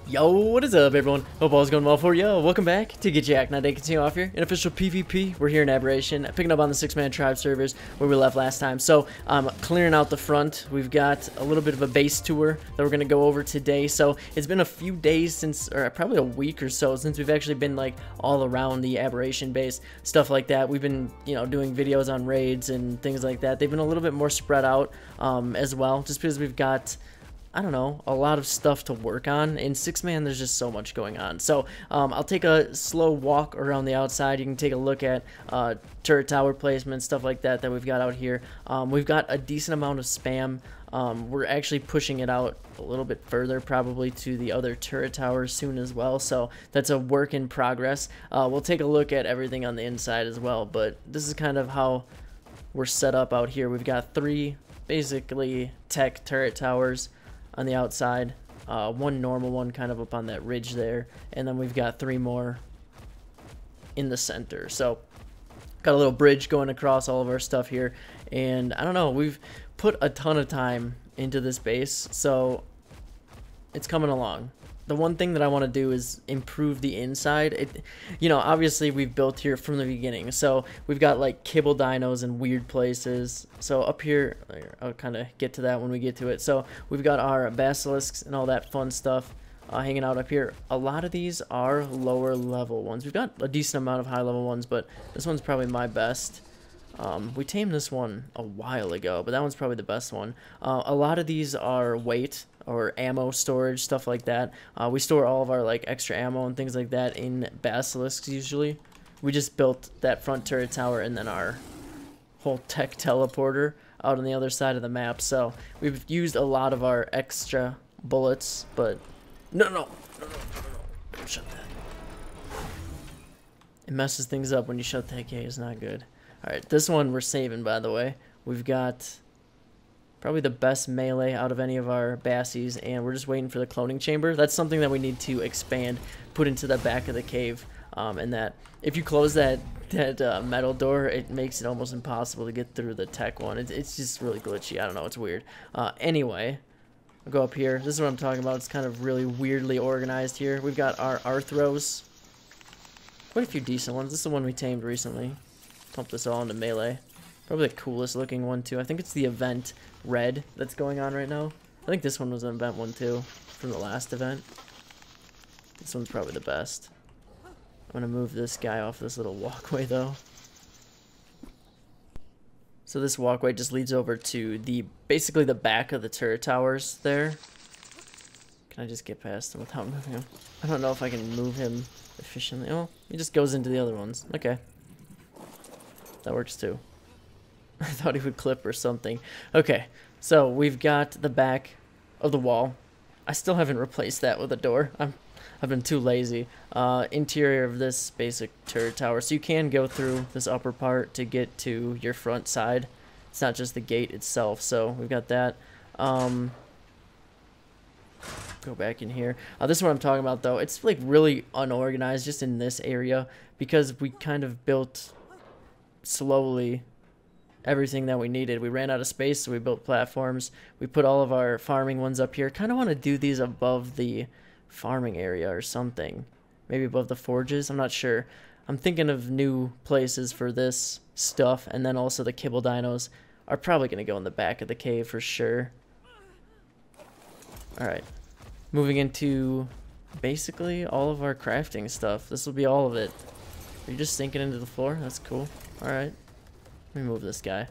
Yo, what is up, everyone? Hope all's going well for you. Welcome back to Get Jack. Now, to continue off here in official PvP. We're here in Aberration, picking up on the 6-man tribe servers where we left last time. So, clearing out the front. We've got a little bit of a base tour that we're going to go over today. So, it's been a few days since, or probably a week or so, since we've actually been, like, all around the Aberration base, stuff like that. We've been, you know, doing videos on raids and things like that. They've been a little bit more spread out as well, just because we've got, I don't know, a lot of stuff to work on. In 6-man, there's just so much going on. So I'll take a slow walk around the outside. You can take a look at turret tower placement, stuff like that we've got out here. We've got a decent amount of spam. We're actually pushing it out a little bit further, probably to the other turret towers soon as well. So that's a work in progress. We'll take a look at everything on the inside as well. But this is kind of how we're set up out here. We've got 3 basically tech turret towers on the outside, one normal one kind of up on that ridge there, and then we've got 3 more in the center. So got a little bridge going across all of our stuff here, and I don't know, we've put a ton of time into this base, so it's coming along. The one thing that I want to do is improve the inside. You know, obviously we've built here from the beginning, so we've got like kibble dinos in weird places. So up here, I'll kind of get to that when we get to it. So we've got our basilisks and all that fun stuff hanging out up here. A lot of these are lower level ones. We've got a decent amount of high level ones, but this one's probably my best. We tamed this one a while ago, but that one's probably the best one. A lot of these are weight or ammo storage, stuff like that. We store all of our like extra ammo and things like that in basilisks usually. We just built that front turret tower and then our whole tech teleporter out on the other side of the map. So we've used a lot of our extra bullets, but no. Don't shut that. It messes things up when you shut the AK. It's not good. Alright, this one we're saving, by the way. We've got probably the best melee out of any of our bassies, and we're just waiting for the cloning chamber. That's something that we need to expand, put into the back of the cave, and that if you close that metal door, it makes it almost impossible to get through the tech one. It's just really glitchy. I don't know, it's weird. Anyway, I'll go up here. This is what I'm talking about. It's kind of really weirdly organized here. We've got our Arthros. Quite a few decent ones. This is the one we tamed recently. Pump this all into melee. Probably the coolest looking one too. I think it's the event red that's going on right now. I think this one was an event one too from the last event. This one's probably the best. I'm gonna move this guy off this little walkway though. So this walkway just leads over to the basically the back of the turret towers there. Can I just get past him without moving him? I don't know if I can move him efficiently. Oh, he just goes into the other ones. Okay. That works too. I thought he would clip or something. Okay, so we've got the back of the wall. I still haven't replaced that with a door. I've been too lazy. Interior of this basic turret tower. So you can go through this upper part to get to your front side. It's not just the gate itself. So we've got that. Go back in here. This is what I'm talking about though. It's like really unorganized just in this area because we kind of built slowly everything that we needed. We ran out of space, so we built platforms. We put all of our farming ones up here. Kind of want to do these above the farming area or something. Maybe above the forges. I'm not sure. I'm thinking of new places for this stuff, and then also the kibble dinos are probably going to go in the back of the cave for sure. Alright. Moving into basically all of our crafting stuff. This will be all of it. Are you just sinking into the floor? That's cool. Alright. Let me move this guy.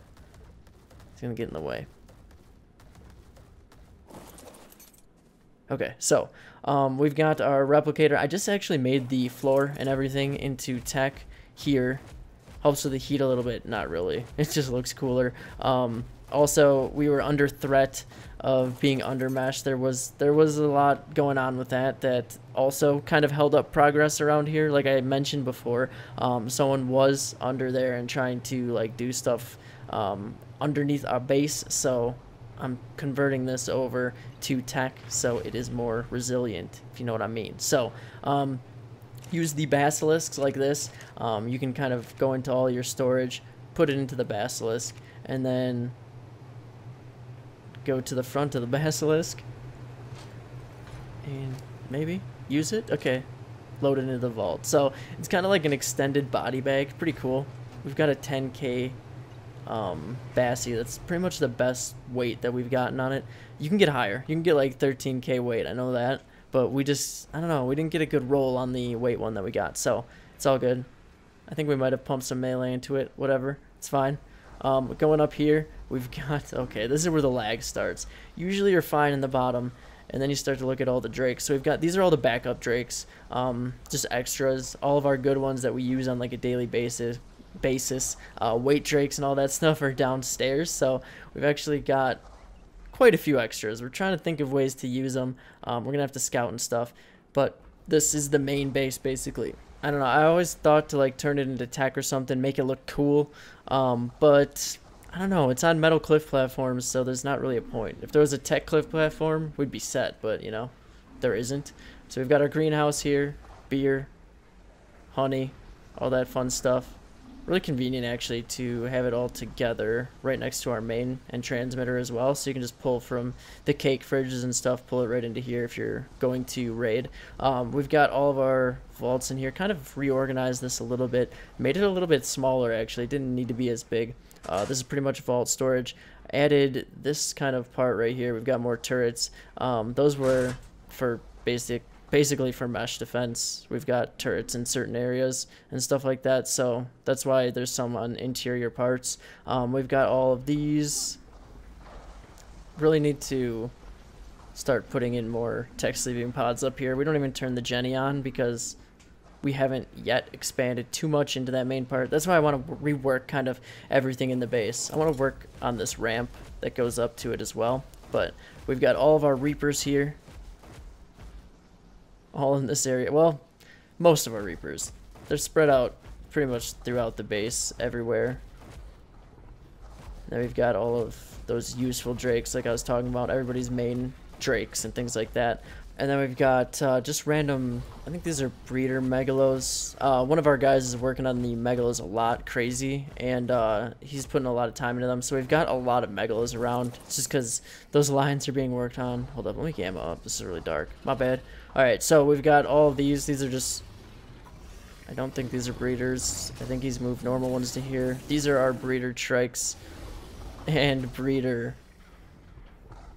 He's gonna get in the way. Okay, so we've got our replicator. I just actually made the floor and everything into tech here. Helps with the heat a little bit. Not really. It just looks cooler. Also, we were under threat of being under mesh. There was a lot going on with that also kind of held up progress around here. Like I mentioned before, someone was under there and trying to like do stuff underneath our base. So I'm converting this over to tech so it is more resilient, if you know what I mean. So use the basilisks like this. You can kind of go into all your storage, put it into the basilisk, and then go to the front of the basilisk and maybe use it. Okay, load it into the vault. So it's kind of like an extended body bag. Pretty cool. We've got a 10K Bassie. That's pretty much the best weight that we've gotten on it. You can get higher. You can get like 13K weight. I know that, but we just, I don't know, we didn't get a good roll on the weight one that we got, so it's all good. I think we might have pumped some melee into it. Whatever, it's fine. Going up here, we've got, okay, this is where the lag starts. Usually you're fine in the bottom, and then you start to look at all the drakes. So we've got, these are all the backup drakes, just extras. All of our good ones that we use on like a daily basis. Weight drakes and all that stuff are downstairs, so we've actually got quite a few extras. We're trying to think of ways to use them. We're gonna have to scout and stuff, but this is the main base basically. I don't know, I always thought to like turn it into tech or something, make it look cool, but I don't know, it's on metal cliff platforms, so there's not really a point. If there was a tech cliff platform, we'd be set, but you know, there isn't. So we've got our greenhouse here, beer, honey, all that fun stuff. Really convenient actually to have it all together right next to our main and transmitter as well, so you can just pull from the cake fridges and stuff, pull it right into here if you're going to raid. We've got all of our vaults in here, kind of reorganized this a little bit, made it a little bit smaller actually, didn't need to be as big. This is pretty much vault storage. Added this kind of part right here. We've got more turrets. Those were for basically for mesh defense. We've got turrets in certain areas and stuff like that, so that's why there's some on interior parts. We've got all of these. Really need to start putting in more tech sleeping pods up here. We don't even turn the Jenny on because we haven't yet expanded too much into that main part. That's why I want to rework kind of everything in the base. I want to work on this ramp that goes up to it as well, but we've got all of our Reapers here. All in this area. Well, most of our Reapers. They're spread out pretty much throughout the base, everywhere. Then we've got all of those useful drakes like I was talking about, everybody's main drakes and things like that. And then we've got just random, I think these are breeder megalos. One of our guys is working on the megalos a lot, crazy, and he's putting a lot of time into them. So we've got a lot of megalos around. It's just because those lines are being worked on. Hold up, let me gamma up. This is really dark. My bad. Alright, so we've got all of these. These are just, I don't think these are breeders. I think he's moved normal ones to here. These are our breeder trikes and breeder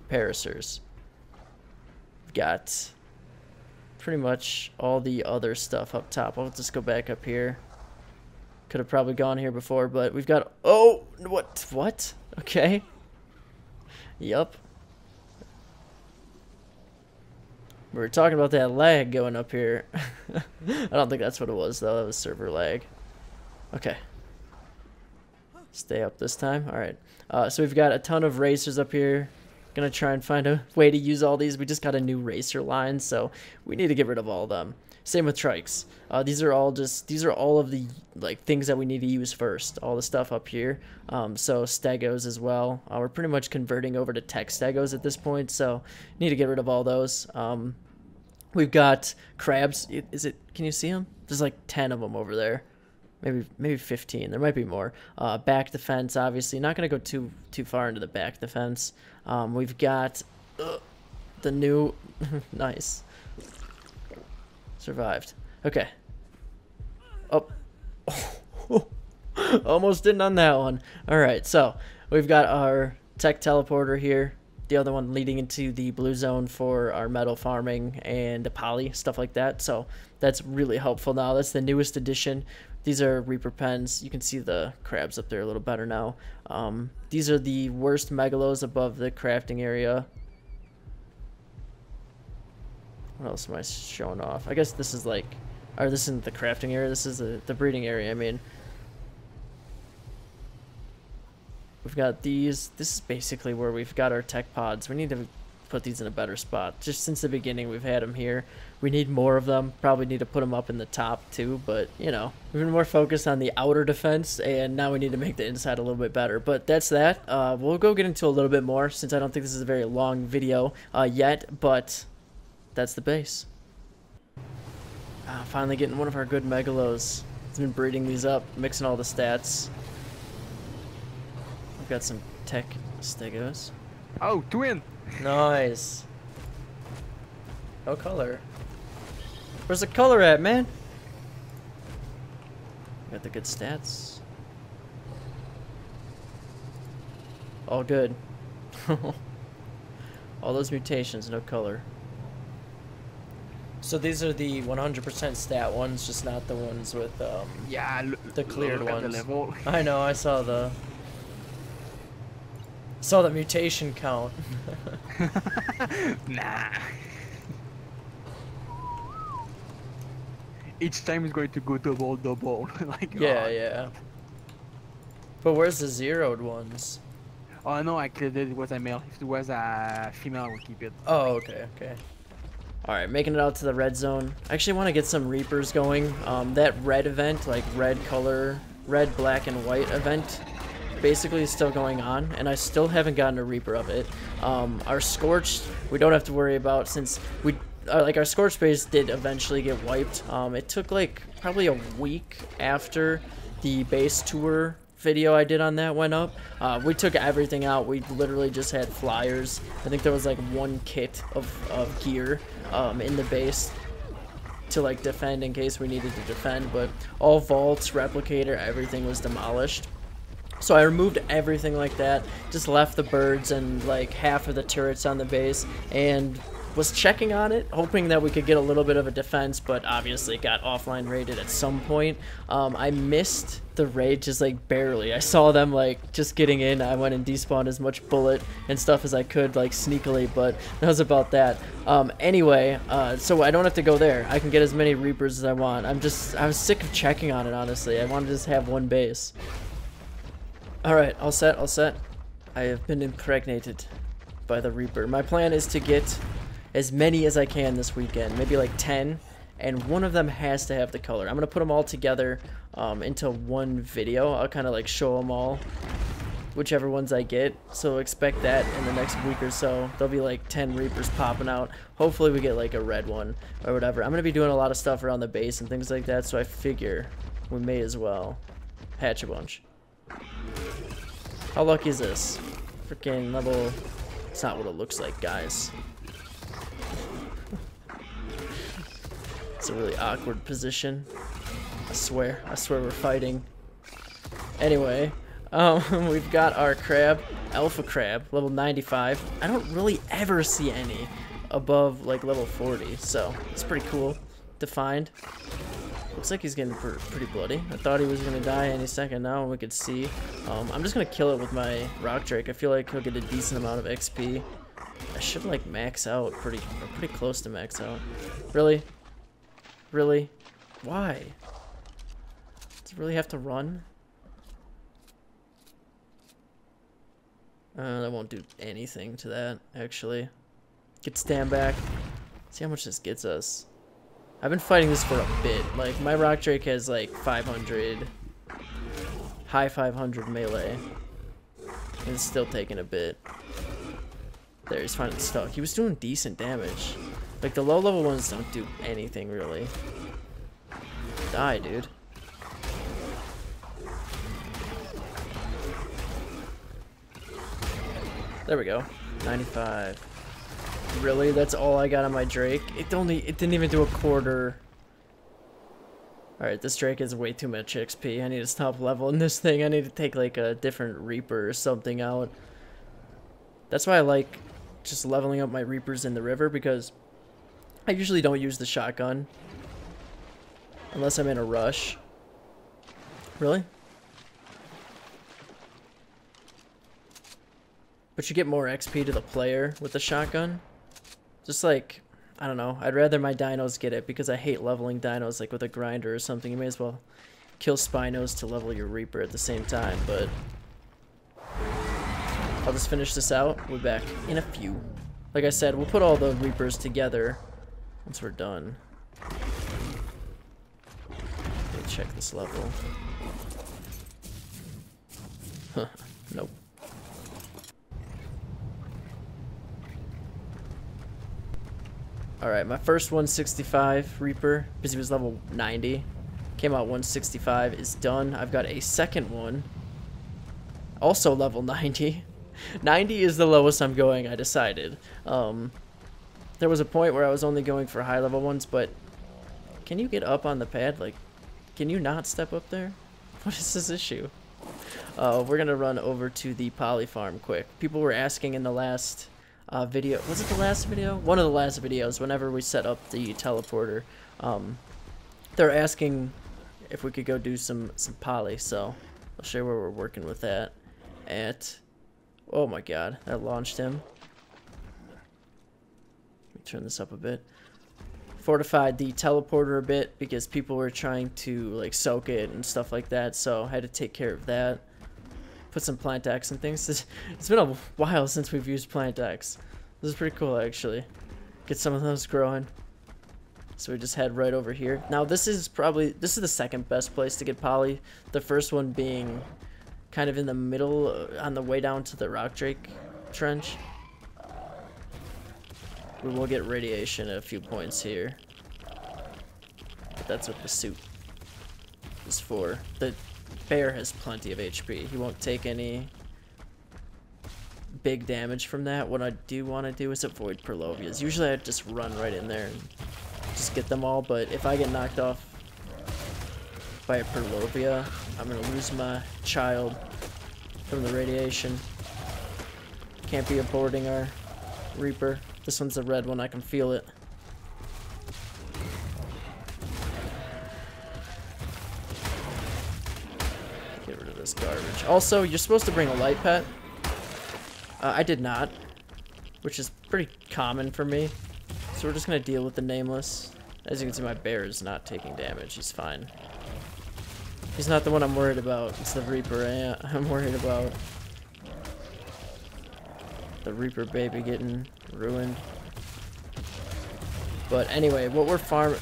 paracers. Got pretty much all the other stuff up top. I'll just go back up here. Could have probably gone here before, but we've got, oh, what? Okay. Yup. We were talking about that lag going up here. I don't think that's what it was though. That was server lag. Okay. Stay up this time. All right. So we've got a ton of racers up here. Gonna try and find a way to use all these. We just got a new racer line, so we need to get rid of all of them. Same with trikes. These are all of the like things that we need to use first. All the stuff up here. So stegos as well. We're pretty much converting over to tech stegos at this point, so need to get rid of all those. We've got crabs. Can you see them? There's like 10 of them over there. Maybe 15. There might be more. Back defense, obviously. Not going to go too far into the back defense. We've got the new... nice. Survived. Okay. Oh. Almost didn't on that one. Alright, so we've got our tech teleporter here. The other one leading into the blue zone for our metal farming and the poly, stuff like that. So that's really helpful now. That's the newest addition. These are Reaper pens. You can see the crabs up there a little better now. These are the worst megalos above the crafting area. What else am I showing off? I guess this is like, or this isn't the crafting area. This is the breeding area. I mean, we've got these. This is basically where we've got our tech pods. We need to put these in a better spot. Just since the beginning, we've had them here. We need more of them. Probably need to put them up in the top too, but you know, we've been more focused on the outer defense, and now we need to make the inside a little bit better. But that's that. We'll go get into a little bit more since I don't think this is a very long video yet, but that's the base. Finally getting one of our good megalos. It's been breeding these up, mixing all the stats. We've got some tech stegos. Oh, twin! Nice. No color. Where's the color at, man? Got the good stats. All good. All those mutations, no color. So these are the 100% stat ones, just not the ones with yeah, the cleared look at ones. the level. I know, I saw the mutation count. Nah. Each time is going to go double. Like, Yeah, oh. yeah. But where's the zeroed ones? Oh no, I cleared it. It was a male. If it was a female, I would keep it. Oh, okay, okay. Alright, making it out to the red zone. I actually want to get some Reapers going. That red event, like red color, red, black, and white event, basically is still going on, and I still haven't gotten a Reaper of it. Our Scorched, we don't have to worry about, since we, like, our Scorched base did eventually get wiped. It took, like, probably a week after the base tour video I did on that went up. We took everything out. We literally just had flyers. I think there was like one kit of gear in the base to like defend in case we needed to defend, but all vaults, replicator, everything was demolished. So I removed everything like that, just left the birds and like half of the turrets on the base, and was checking on it, hoping that we could get a little bit of a defense, but obviously got offline raided at some point. I missed the raid just like barely. I saw them like just getting in. I went and despawned as much bullet and stuff as I could, like sneakily, but that was about that. Anyway, so I don't have to go there. I can get as many Reapers as I want. I was sick of checking on it, honestly. I wanted to just have one base. Alright, all set, all set. I have been impregnated by the Reaper. My plan is to get as many as I can this weekend, maybe like 10, and one of them has to have the color. I'm gonna put them all together into one video. I'll kind of like show them all, whichever ones I get, so expect that in the next week or so. There'll be like 10 Reapers popping out. Hopefully we get like a red one or whatever. I'm gonna be doing a lot of stuff around the base and things like that, so I figure we may as well hatch a bunch. How lucky is this? Freaking level... It's not what it looks like, guys. It's a really awkward position. I swear we're fighting. Anyway, we've got our crab, alpha crab, level 95. I don't really ever see any above like level 40, so it's pretty cool. Defined. Looks like he's getting pretty bloody. I thought he was gonna die any second now, we could see. I'm just gonna kill it with my rock drake. I feel like he'll get a decent amount of XP. I should like max out pretty close to max out. Really? Really? Why? Does it really have to run? That won't do anything to that, actually. Get stand back. See how much this gets us. I've been fighting this for a bit. Like, my rock drake has like 500, high 500 melee. And it's still taking a bit. There, he's finally stuck. He was doing decent damage. Like, the low level ones don't do anything, really. Die, dude. There we go. 95. Really? That's all I got on my Drake? It didn't even do a quarter. Alright, this Drake is way too much XP. I need to stop leveling this thing. I need to take, like, a different Reaper or something out. That's why I like just leveling up my Reapers in the river, because I usually don't use the shotgun unless I'm in a rush. Really? But you get more XP to the player with the shotgun. Just like, I don't know, I'd rather my dinos get it, because I hate leveling dinos like with a grinder or something. You may as well kill Spinos to level your Reaper at the same time, but I'll just finish this out. We'll be back in a few. Like I said, we'll put all the Reapers together once we're done. Let me check this level. Huh, nope. Alright, my first 165 Reaper, because he was level 90, came out 165, is done. I've got a second one, also level 90. 90 is the lowest I'm going, I decided. There was a point where I was only going for high level ones, but Can you get up on the pad? Like, can you not step up there? What is this issue? We're gonna run over to the poly farm quick. People were asking in the last video. Was it the last video? One of the last videos. Whenever we set up the teleporter, they're asking if we could go do some poly. So I'll show you where we're working with that. Oh my God, that launched him. Let me turn this up a bit. Fortified the teleporter a bit because people were trying to like soak it and stuff like that, so I had to take care of that. Put some plant X and things. It's been a while since we've used plant X. This is pretty cool actually. Get some of those growing. So we just head right over here. Now this is the second best place to get poly. The first one being kind of in the middle on the way down to the rock drake trench. We will get radiation at a few points here. But that's what the suit is for. The bear has plenty of HP. He won't take any big damage from that. What I do want to do is avoid Perlovias. Usually I just run right in there and just get them all, but if I get knocked off by a Perlovia, I'm going to lose my child from the radiation. Can't be aborting our Reaper. This one's a red one, I can feel it. Get rid of this garbage. Also, you're supposed to bring a light pet. I did not, which is pretty common for me. So we're just going to deal with the nameless. As you can see, my bear is not taking damage. He's fine. He's not the one I'm worried about. It's the Reaper I'm worried about. The Reaper baby getting ruined. But anyway, what we're farming...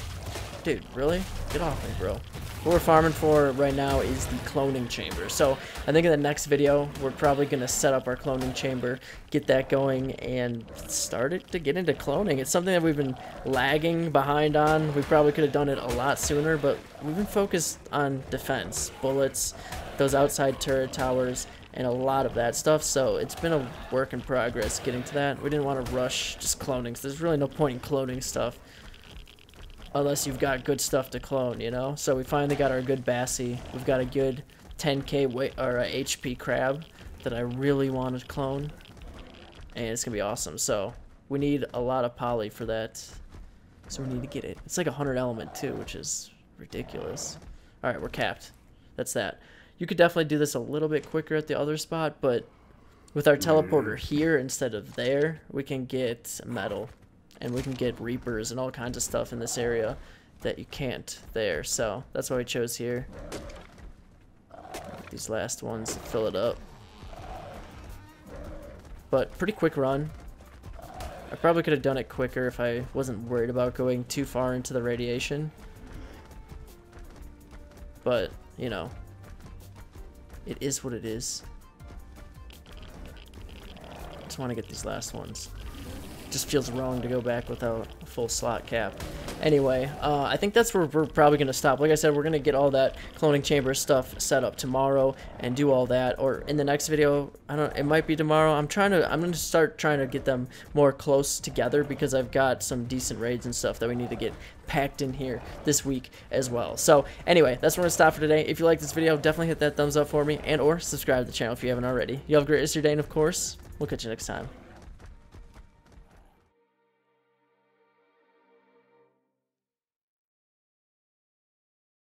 Dude, really? Get off me, bro. What we're farming for right now is the cloning chamber. So I think in the next video, we're probably going to set up our cloning chamber, get that going, and start it to get into cloning. It's something that we've been lagging behind on. We probably could have done it a lot sooner, but we've been focused on defense, bullets, those outside turret towers, and a lot of that stuff. So it's been a work in progress getting to that. We didn't want to rush just cloning, so there's really no point in cloning stuff unless you've got good stuff to clone, you know? So we finally got our good Bassie. We've got a good 10k weight or HP crab that I really want to clone, and it's gonna be awesome. So we need a lot of poly for that, so we need to get it. It's like 100 element too, which is ridiculous. All right, we're capped. That's that. You could definitely do this a little bit quicker at the other spot, but with our teleporter here instead of there, we can get metal. And we can get Reapers and all kinds of stuff in this area that you can't there. So that's why we chose here. These last ones, fill it up. But pretty quick run. I probably could have done it quicker if I wasn't worried about going too far into the radiation. But, you know, it is what it is. Just want to get these last ones. Just feels wrong to go back without a full slot cap. Anyway, I think that's where we're probably going to stop. Like I said, we're going to get all that cloning chamber stuff set up tomorrow and do all that, or in the next video. I don't know, it might be tomorrow. I'm going to start trying to get them more close together because I've got some decent raids and stuff that we need to get packed in here this week as well. So anyway, that's where we're going to stop for today. If you like this video, definitely hit that thumbs up for me, and or subscribe to the channel if you haven't already. You have a great rest of your day, and of course, we'll catch you next time.